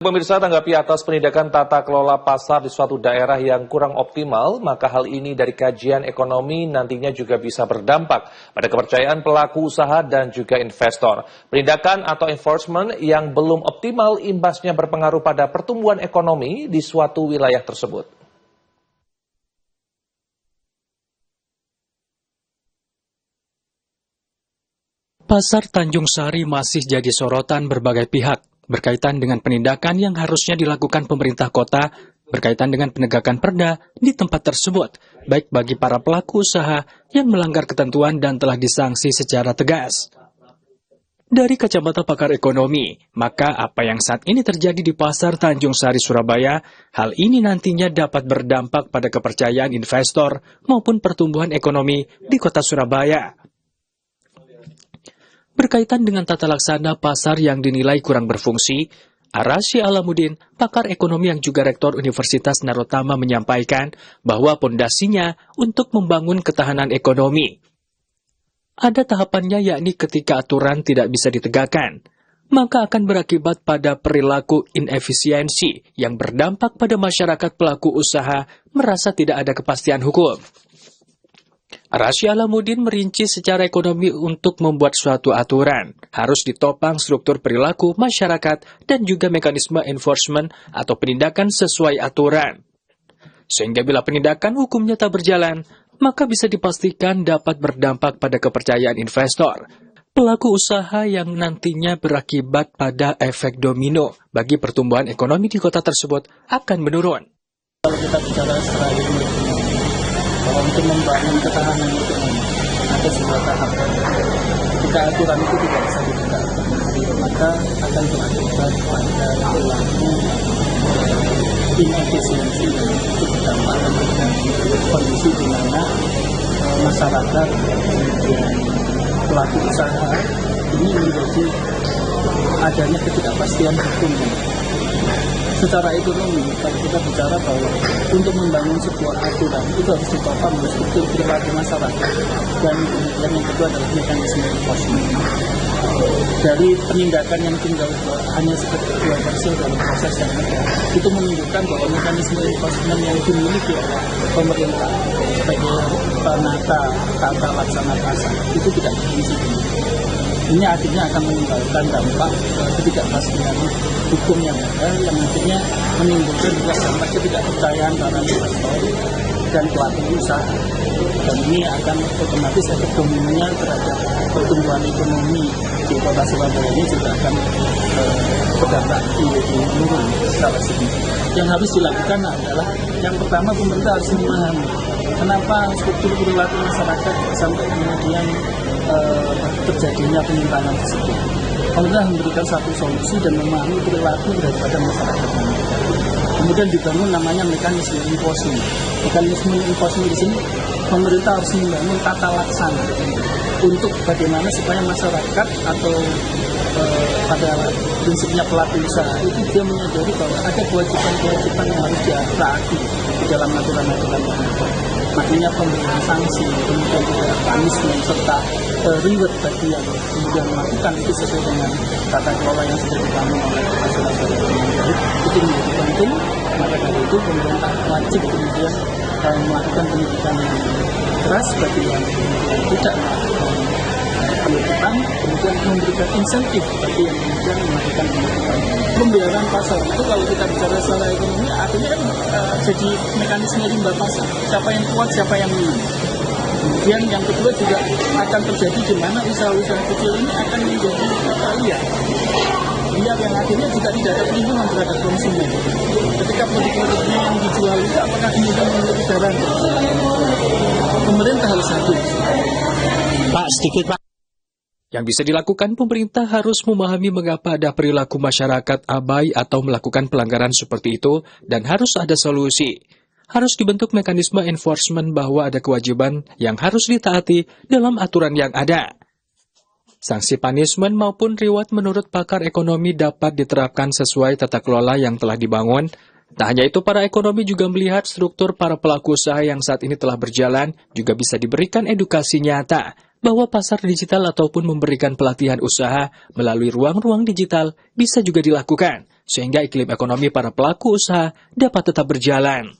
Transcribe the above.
Pemirsa, tanggapi atas penindakan tata kelola pasar di suatu daerah yang kurang optimal, maka hal ini dari kajian ekonomi nantinya juga bisa berdampak pada kepercayaan pelaku usaha dan juga investor. Penindakan atau enforcement yang belum optimal imbasnya berpengaruh pada pertumbuhan ekonomi di suatu wilayah tersebut. Pasar Tanjung Sari masih jadi sorotan berbagai pihak berkaitan dengan penindakan yang harusnya dilakukan pemerintah kota berkaitan dengan penegakan perda di tempat tersebut, baik bagi para pelaku usaha yang melanggar ketentuan dan telah disanksi secara tegas. Dari kacamata pakar ekonomi, maka apa yang saat ini terjadi di Pasar Tanjung Sari, Surabaya, hal ini nantinya dapat berdampak pada kepercayaan investor maupun pertumbuhan ekonomi di kota Surabaya. Berkaitan dengan tata laksana pasar yang dinilai kurang berfungsi, Arasy Alamuddin, pakar ekonomi yang juga rektor Universitas Narotama menyampaikan bahwa pondasinya untuk membangun ketahanan ekonomi. Ada tahapannya, yakni ketika aturan tidak bisa ditegakkan, maka akan berakibat pada perilaku inefisiensi yang berdampak pada masyarakat pelaku usaha merasa tidak ada kepastian hukum. Arasy Alamuddin merinci secara ekonomi untuk membuat suatu aturan harus ditopang struktur perilaku masyarakat dan juga mekanisme enforcement atau penindakan sesuai aturan. Sehingga bila penindakan hukumnya tak berjalan, maka bisa dipastikan dapat berdampak pada kepercayaan investor, pelaku usaha yang nantinya berakibat pada efek domino bagi pertumbuhan ekonomi di kota tersebut akan menurun. Kalau kita bicara secara bahwa untuk membangun ketahanan ekonomi ada sebuah tahapan. Jika aturan itu tidak bisa ditegakkan, maka akan berakibat pada perilaku inefisiensi dan itu berdampak pada kondisi di mana masyarakat dan pelaku usaha ini menjadi adanya ketidakpastian hukum. Secara ekonomi, kalau kita bicara bahwa untuk membangun sebuah aturan itu harus ditopang oleh struktur perilaku masyarakat dan kemudian yang kedua adalah mekanisme enforcement. Dari penindakan yang tinggal hanya sekitar 2% dalam proses yang ada, itu menunjukkan bahwa mekanisme enforcement yang dimiliki oleh pemerintah sebagai penata tata laksana pasar itu tidak berfungsi. Ini akhirnya akan menimbulkan dampak ketidakpastian hukum yang ada, yang akhirnya menimbulkan juga dampak ketidakpercayaan para investor dan pelaku usaha. Dan ini akan otomatis efek dominonya terhadap pertumbuhan ekonomi di kota Surabaya ini juga akan berdampak menjadi menurun secara signifikan. Yang harus dilakukan adalah yang pertama pemerintah harus memahami kenapa struktur perilaku masyarakat sampai kemudian terjadinya penyimpangan tersebut. Pemerintah memberikan satu solusi dan memahami perilaku daripada masyarakat. Kemudian dibangun namanya mekanisme enforcement. Mekanisme enforcement di sini pemerintah harus membangun tata laksana untuk bagaimana supaya masyarakat atau pada prinsipnya pelaku usaha itu dia menyadari bahwa ada kewajiban-kewajiban yang harus ditaati di dalam aturan-aturan yang ada. Makanya pemberian sanksi, kemudian juga punishment serta reward bagi yang kemudian melakukan itu sesuai dengan tata kelola yang sudah dibangun oleh Kota Surabaya dengan baik, itu menjadi penting. Maka dari itu pemerintah wajib kemudian melakukan pendidikan yang keras bagi yang kemudian tidak melakukan penutupan, kemudian memberikan insentif bagi yang kemudian melakukan penutupan. Pembiaran pasar itu kalau kita bicara secara ekonomi artinya kan jadi mekanisme limba pasar. Siapa yang kuat, siapa yang menang. Kemudian yang kedua juga akan terjadi di mana usaha-usaha kecil ini akan menjadi liar yang akhirnya juga tidak ada perlindungan terhadap konsumen. Ketika produk-produknya yang dijual itu apakah kemudian memiliki garansi? Pemerintah harus hadir. Pak, sedikit Pak. Yang bisa dilakukan pemerintah harus memahami mengapa ada perilaku masyarakat abai atau melakukan pelanggaran seperti itu dan harus ada solusi. Harus dibentuk mekanisme enforcement bahwa ada kewajiban yang harus ditaati dalam aturan yang ada. Sanksi punishment maupun reward menurut pakar ekonomi dapat diterapkan sesuai tata kelola yang telah dibangun. Tak hanya itu, para ekonomi juga melihat struktur para pelaku usaha yang saat ini telah berjalan juga bisa diberikan edukasi nyata bahwa pasar digital ataupun memberikan pelatihan usaha melalui ruang-ruang digital bisa juga dilakukan sehingga iklim ekonomi para pelaku usaha dapat tetap berjalan.